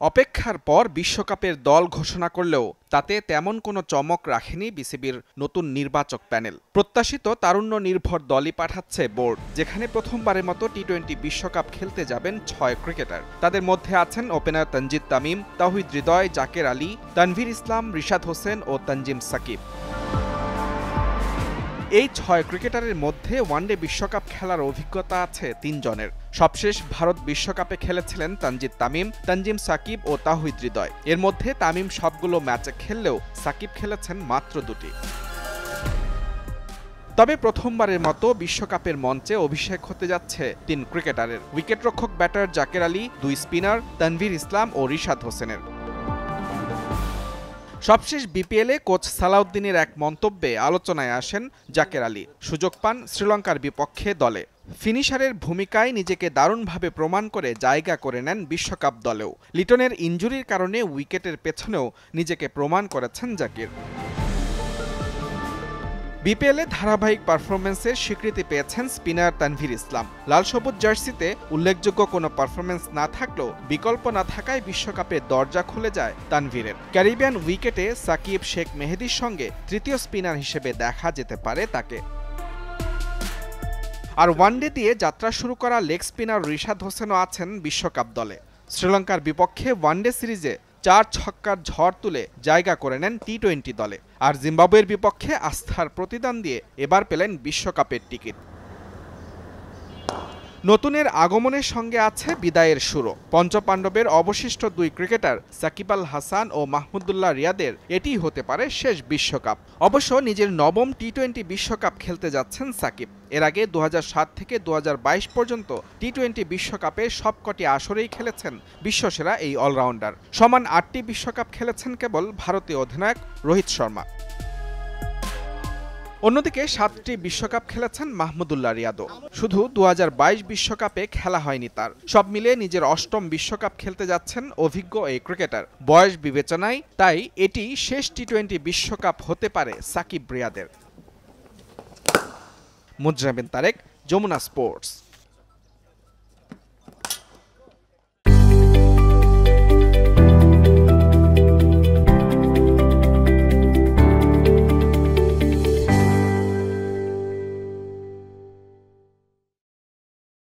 অপেক্ষার পর বিশ্বকাপের দল ঘোষণা করলেও তাতে তেমন কোনো চমক রাখেনি বিসিবির নতুন নির্বাচক প্যানেল। প্রত্যাশিত তারুণ্য নির্ভর দলই পাঠাচ্ছে বোর্ড, যেখানে প্রথমবারের মতো টি-20 বিশ্বকাপ খেলতে যাবেন 6 ক্রিকেটার। তাদের মধ্যে আছেন ওপেনার তানজিদ তামিম, তাওহিদ হৃদয়, জাকের আলী, তানভীর ইসলাম, রিশাদ হোসেন ও তানজিম সাকিব। এই 6 ক্রিকেটারের মধ্যে ওয়ানডে বিশ্বকাপ খেলার অভিজ্ঞতা আছে 3 জনের। সবশেষ ভারত বিশ্বকাপে খেলেছিলেন তানজিদ তামিম, তানজিম সাকিব ও তাওহিদ হৃদয়। এর মধ্যে তামিম সবগুলো ম্যাচে খেললেও সাকিব খেলেছেন মাত্র 2টি। তবে প্রথমবারের মতো বিশ্বকাপের মঞ্চে অভিষেক হতে যাচ্ছে 3 ক্রিকেটারের। উইকেটরক্ষক ব্যাটার জাকের আলী, 2 স্পিনার তানভীর ইসলাম ও রিশাদ হোসেনের। সবশেষ বিপিএলে কোচ সালাউদ্দিনের এক মন্তব্যে আলোচনায় আসেন জাকের আলী। সুযোগ পান শ্রীলঙ্কার বিপক্ষে দলে। ফিনিশারের ভূমিকায় নিজেকে দারুণভাবে প্রমাণ করে জায়গা করে নেন বিশ্বকাপ দলেও। লিটনের ইনজুরির কারণে উইকেটের পেছনেও নিজেকে প্রমাণ করেছেন জাকির। বিপিএলে ধারাবাহিক পারফরম্যান্সের স্বীকৃতি পেয়েছেন স্পিনার তানভীর ইসলাম। লাল সবুজ জার্সিতে উল্লেখযোগ্য কোনো পারফরম্যান্স না থাকলেও বিকল্প না থাকায় বিশ্বকাপের দরজা খুলে যায় তানভীরের। ক্যারিবিয়ান উইকেটে সাকিব, শেখ মেহেদীর সঙ্গে তৃতীয় স্পিনার হিসেবে দেখা যেতে পারে তাকে। আর ওয়ানডে দিয়ে যাত্রা শুরু করা লেগ স্পিনার রিশাদ হোসেনও আছেন বিশ্বকাপ দলে। শ্রীলঙ্কার বিপক্ষে ওয়ানডে সিরিজে 4 ছক্কার ঝড় তুলে জায়গা করে নেন টি-20 দলে। আর জিম্বাবুয়ের বিপক্ষে আস্থার প্রতিদান দিয়ে এবার পেলেন বিশ্বকাপের টিকিট। নতুনের আগমনের সঙ্গে আছে বিদায়ের সুরও। পঞ্চপাণ্ডবের অবশিষ্ট 2 ক্রিকেটার সাকিব আল হাসান ও মাহমুদুল্লাহ রিয়াদের এটিই হতে পারে শেষ বিশ্বকাপ। অবশ্য নিজের নবম টি-20 বিশ্বকাপ খেলতে যাচ্ছেন সাকিব। এর আগে 2007 থেকে 2022 পর্যন্ত টি-20 বিশ্বকাপে সবকটি আসরেই খেলেছেন বিশ্বসেরা এই অলরাউন্ডার। সমান 8টি বিশ্বকাপ খেলেছেন কেবল ভারতীয় অধিনায়ক রোহিত শর্মা। অন্যদিকে 7টি বিশ্বকাপ খেলেছেন মাহমুদুল্লাহ রিয়াদও। শুধু 2022 বিশ্বকাপে খেলা হয়নি তার। সব মিলিয়ে নিজের 8ম বিশ্বকাপ খেলতে যাচ্ছেন অভিজ্ঞ এই ক্রিকেটার। বয়স বিবেচনায় তাই এটি শেষ টি-20 বিশ্বকাপ হতে পারে সাকিব রিয়াদের। মুজরাবিন তারেক, যমুনা স্পোর্টস।